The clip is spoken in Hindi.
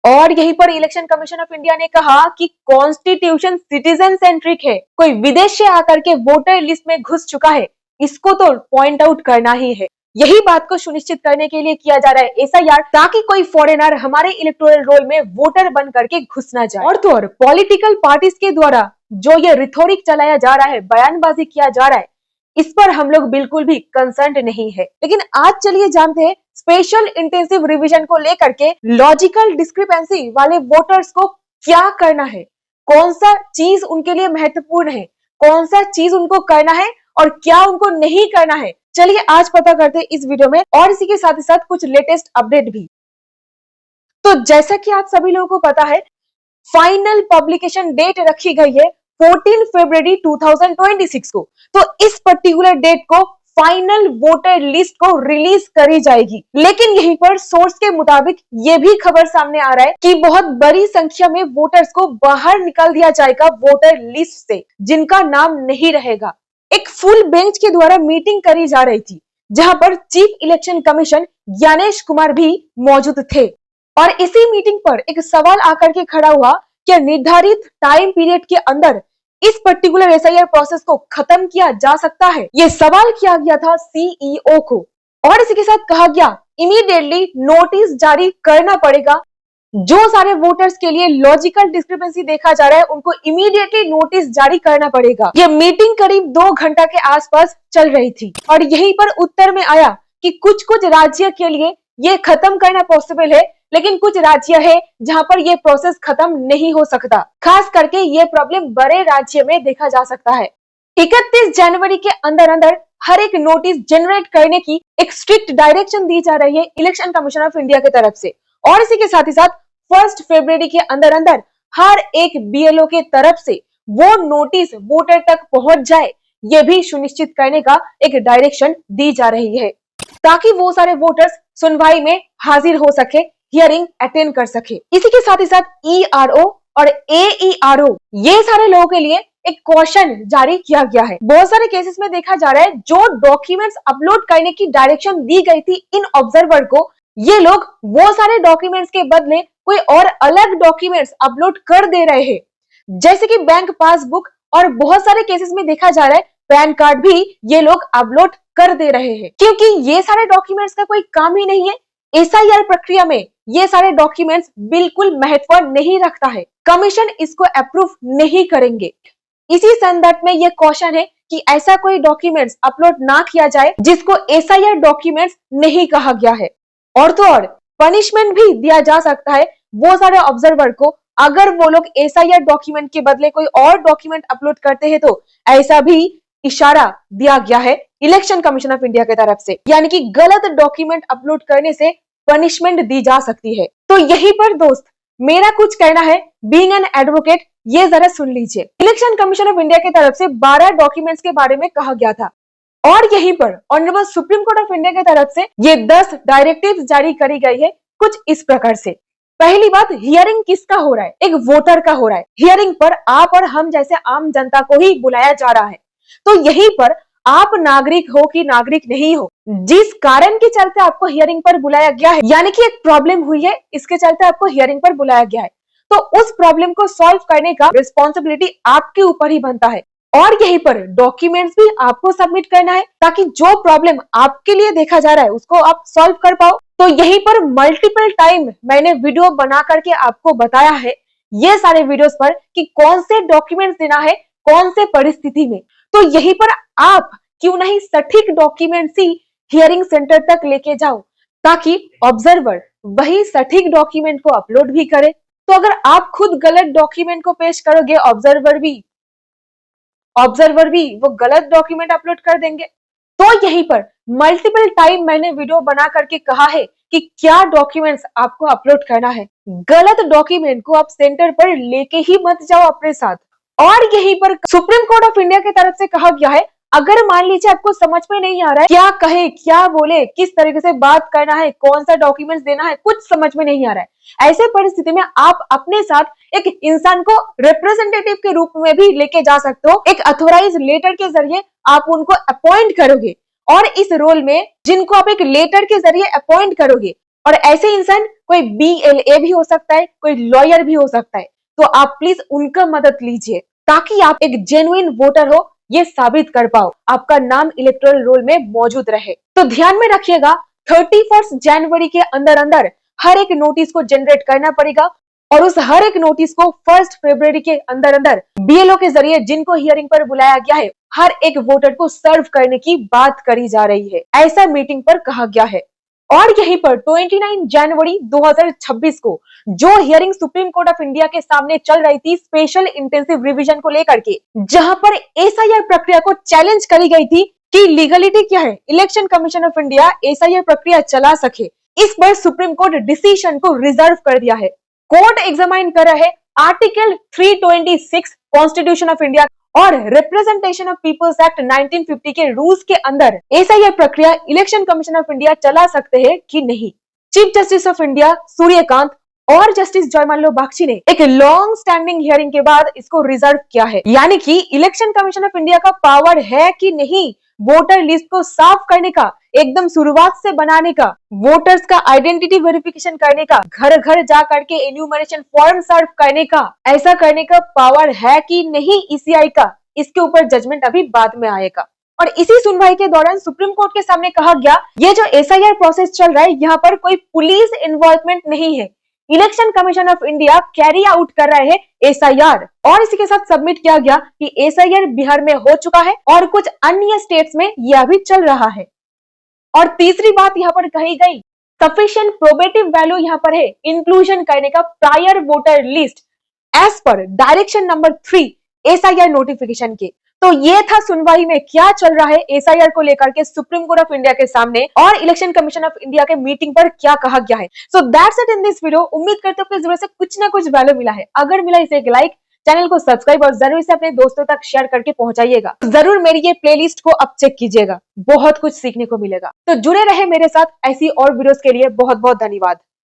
और यहीं पर इलेक्शन कमीशन ऑफ इंडिया ने कहा कि कॉन्स्टिट्यूशन सिटीजन सेंट्रिक है, कोई विदेश से आकर के वोटर लिस्ट में घुस चुका है, इसको तो पॉइंट आउट करना ही है। यही बात को सुनिश्चित करने के लिए किया जा रहा है एसआईआर, ताकि कोई फॉरेनर हमारे इलेक्टोरल रोल में वोटर बन करके घुस ना जाए। और तो और पॉलिटिकल पार्टीज के द्वारा जो ये रिथोरिक चलाया जा रहा है, बयानबाजी किया जा रहा है, इस पर हम लोग बिल्कुल भी कंसर्न्ड नहीं है। लेकिन आज चलिए जानते हैं स्पेशल इंटेंसिव रिवीजन को लेकर के लॉजिकल डिस्क्रिपेंसी वाले वोटर्स को क्या करना है, कौन सा चीज उनके लिए महत्वपूर्ण है, कौन सा चीज उनको करना है और क्या उनको नहीं करना है। चलिए आज पता करते हैं इस वीडियो में, और इसी के साथ ही साथ कुछ लेटेस्ट अपडेट भी। तो जैसा कि आप सभी लोगों को पता है, फाइनल पब्लिकेशन डेट रखी गई है 14 फरवरी 2026 को। तो इस पर्टिकुलर डेट को फाइनल वोटर लिस्ट को रिलीज करी जाएगी। लेकिन यहीं पर सोर्स के मुताबिक ये भी खबर सामने आ रहा है कि बहुत बड़ी संख्या में वोटर्स को बाहर निकाल दिया जाएगा वोटर लिस्ट से, जिनका नाम नहीं रहेगा। एक फुल बेंच के द्वारा मीटिंग करी जा रही थी, जहां पर chief election commission Gyanesh Kumar भी मौजूद थे। और इसी मीटिंग पर एक सवाल आकर के खड़ा हुआ, क्या निर्धारित टाइम पीरियड के अंदर इस पर्टिकुलर एसआईआर प्रोसेस को खत्म किया जा सकता है? ये सवाल किया गया था सीईओ को, और इसी के साथ कहा गया इमीडिएटली नोटिस जारी करना पड़ेगा। जो सारे वोटर्स के लिए लॉजिकल डिस्क्रिपेंसी देखा जा रहा है, उनको इमीडिएटली नोटिस जारी करना पड़ेगा। ये मीटिंग करीब 2 घंटा के आसपास चल रही थी, और यहीं पर उत्तर में आया कि कुछ कुछ राज्य के लिए ये खत्म करना पॉसिबल है, लेकिन कुछ राज्य है जहां पर ये प्रोसेस खत्म नहीं हो सकता। खास करके ये प्रॉब्लम बड़े राज्य में देखा जा सकता है। 31 जनवरी के अंदर अंदर हर एक नोटिस जनरेट करने की एक स्ट्रिक्ट डायरेक्शन दी जा रही है इलेक्शन कमीशन ऑफ इंडिया की तरफ से। और इसी के साथ ही साथ 1 फरवरी के अंदर अंदर हर एक बीएलओ के तरफ से वो नोटिस वोटर तक पहुंच जाए, ये भी सुनिश्चित करने का एक डायरेक्शन दी जा रही है, ताकि वो सारे वोटर्स सुनवाई में हाजिर हो सके, हियरिंग अटेंड कर सके। इसी के साथ ही साथ ईआरओ और एईआरओ, ये सारे लोगों के लिए एक क्वेश्चन जारी किया गया है। बहुत सारे केसेस में देखा जा रहा है, जो डॉक्यूमेंट्स अपलोड करने की डायरेक्शन दी गई थी इन ऑब्जर्वर को, ये लोग वो सारे डॉक्यूमेंट्स के बदले कोई और अलग डॉक्यूमेंट्स अपलोड कर दे रहे हैं, जैसे कि बैंक पासबुक, और बहुत सारे केसेस में देखा जा रहा है पैन कार्ड भी ये लोग अपलोड कर दे रहे हैं, क्योंकि ये सारे डॉक्यूमेंट्स का कोई काम ही नहीं है। एसआईआर प्रक्रिया में ये सारे डॉक्यूमेंट्स बिल्कुल महत्व नहीं रखता है, कमीशन इसको अप्रूव नहीं करेंगे। इसी संदर्भ में ये क्वेश्चन है कि ऐसा कोई डॉक्यूमेंट्स अपलोड ना किया जाए जिसको एसआईआर डॉक्यूमेंट्स नहीं कहा गया है। और तो और पनिशमेंट भी दिया जा सकता है वो सारे ऑब्जर्वर को, अगर वो लोग एसआईआर डॉक्यूमेंट के बदले कोई और डॉक्यूमेंट अपलोड करते हैं। तो ऐसा भी इशारा दिया गया है इलेक्शन कमीशन ऑफ इंडिया की तरफ से, यानी कि गलत डॉक्यूमेंट अपलोड करने से पनिशमेंट दी जा सकती है। तो यहीं पर दोस्त मेरा कुछ कहना है, बीइंग एन एडवोकेट, ये जरा सुन लीजिए। इलेक्शन कमीशन ऑफ इंडिया की तरफ से 12 डॉक्यूमेंट्स के बारे में कहा गया था, और यहीं पर honourable supreme court of India की तरफ से ये 10 डायरेक्टिव्स जारी करी गई है, कुछ इस प्रकार से। पहली बात, हियरिंग किसका हो रहा है? एक वोटर का हो रहा है। हियरिंग पर आप और हम जैसे आम जनता को ही बुलाया जा रहा है। तो यहीं पर आप नागरिक हो कि नागरिक नहीं हो, जिस कारण के चलते आपको हियरिंग पर बुलाया गया है, यानी कि एक प्रॉब्लम हुई है, इसके चलते आपको हियरिंग पर बुलाया गया है, तो उस प्रॉब्लम को सॉल्व करने का रिस्पॉन्सिबिलिटी आपके ऊपर ही बनता है। और यहीं पर डॉक्यूमेंट्स भी आपको सबमिट करना है, ताकि जो प्रॉब्लम आपके लिए देखा जा रहा है उसको आप सॉल्व कर पाओ। तो यहीं पर मल्टीपल टाइम मैंने वीडियो बना करके आपको बताया है, ये सारे वीडियोस पर, कि कौन से डॉक्यूमेंट्स देना है कौन से परिस्थिति में। तो यहीं पर आप क्यों नहीं सटीक डॉक्यूमेंट्स ही हियरिंग सेंटर तक लेके जाओ, ताकि ऑब्जर्वर वही सटीक डॉक्यूमेंट को अपलोड भी करे। तो अगर आप खुद गलत डॉक्यूमेंट को पेश करोगे, ऑब्जर्वर भी वो गलत डॉक्यूमेंट अपलोड कर देंगे। तो यहीं पर मल्टीपल टाइम मैंने वीडियो बना करके कहा है कि क्या डॉक्यूमेंट्स आपको अपलोड करना है। गलत डॉक्यूमेंट को आप सेंटर पर लेके ही मत जाओ अपने साथ। और यहीं पर सुप्रीम कोर्ट ऑफ इंडिया की तरफ से कहा गया है, अगर मान लीजिए आपको समझ में नहीं आ रहा है क्या कहे, क्या बोले, किस तरीके से बात करना है, कौन सा डॉक्यूमेंट्स देना है, कुछ समझ में नहीं आ रहा है, ऐसे परिस्थिति में आप अपने साथ एक इंसान को रिप्रेजेंटेटिव के रूप में भी लेके जा सकते हो। एक अथोराइज लेटर के जरिए आप उनको अपॉइंट करोगे, और इस रोल में जिनको आप एक लेटर के जरिए अपॉइंट करोगे, और ऐसे इंसान कोई BLA भी हो सकता है, कोई लॉयर भी हो सकता है, तो आप प्लीज उनका मदद लीजिए ताकि आप एक जेन्युइन वोटर हो ये साबित कर पाओ, आपका नाम इलेक्टोरल रोल में मौजूद रहे। तो ध्यान में रखिएगा 31 जनवरी के अंदर अंदर हर एक नोटिस को जनरेट करना पड़ेगा और उस हर एक नोटिस को 1 फरवरी के अंदर अंदर BLO के जरिए जिनको हियरिंग पर बुलाया गया है हर एक वोटर को सर्व करने की बात करी जा रही है, ऐसा मीटिंग पर कहा गया है। और यहीं पर 29 जनवरी 2026 को जो hearing supreme court of India के सामने चल रही थी स्पेशल इंटेंसिव रिवीजन को लेकर के, जहां पर SIR प्रक्रिया को चैलेंज करी गई थी कि लीगलिटी क्या है, election commission of India SIR प्रक्रिया चला सके, इस पर सुप्रीम कोर्ट डिसीजन को रिजर्व कर दिया है। कोर्ट एग्जामाइन कर रहे आर्टिकल 326 कॉन्स्टिट्यूशन ऑफ इंडिया और रिप्रेजेंटेशन ऑफ पीपल्स एक्ट 1950 के रूल्स के अंदर SIR प्रक्रिया इलेक्शन कमीशन ऑफ इंडिया चला सकते हैं कि नहीं। Chief justice of India Suryakant और जस्टिस जयमाल्या बागची ने एक लॉन्ग स्टैंडिंग हियरिंग के बाद इसको रिजर्व किया है, यानी कि इलेक्शन कमीशन ऑफ इंडिया का पावर है कि नहीं वोटर लिस्ट को साफ करने का, एकदम शुरुआत से बनाने का, वोटर्स का आइडेंटिटी वेरिफिकेशन करने का, घर घर जा करके एन्यूमरेशन फॉर्म सर्व करने का, ऐसा करने का पावर है कि नहीं ECI का, इसके ऊपर जजमेंट अभी बाद में आएगा। और इसी सुनवाई के दौरान सुप्रीम कोर्ट के सामने कहा गया ये जो SIR प्रोसेस चल रहा है यहाँ पर कोई पुलिस इन्वॉल्वमेंट नहीं है, election commission of India carry out कर रहे हैं SIR। और इसी के साथ सबमिट किया गया कि SIR बिहार में हो चुका है और कुछ अन्य स्टेट्स में यह अभी चल रहा है। और तीसरी बात यहाँ पर कही गई सफिशिएंट प्रोबेटिव वैल्यू यहाँ पर है इंक्लूजन करने का prior voter list as per direction number 3 SIR notification के। तो ये था सुनवाई में क्या चल रहा है SIR को लेकर के सुप्रीम कोर्ट ऑफ इंडिया के सामने और इलेक्शन कमीशन ऑफ इंडिया के मीटिंग पर क्या कहा गया है। So that's it in this video. उम्मीद करते हो कि इस वीडियो से कुछ ना कुछ वैल्यू मिला है। अगर मिला इसे एक लाइक, चैनल को सब्सक्राइब और जरूर इसे अपने दोस्तों तक शेयर करके पहुंचाइएगा। जरूर मेरी ये प्लेलिस्ट को अब चेक कीजिएगा, बहुत कुछ सीखने को मिलेगा। तो जुड़े रहे मेरे साथ ऐसी और वीडियोस के लिए बहुत बहुत धन्यवाद।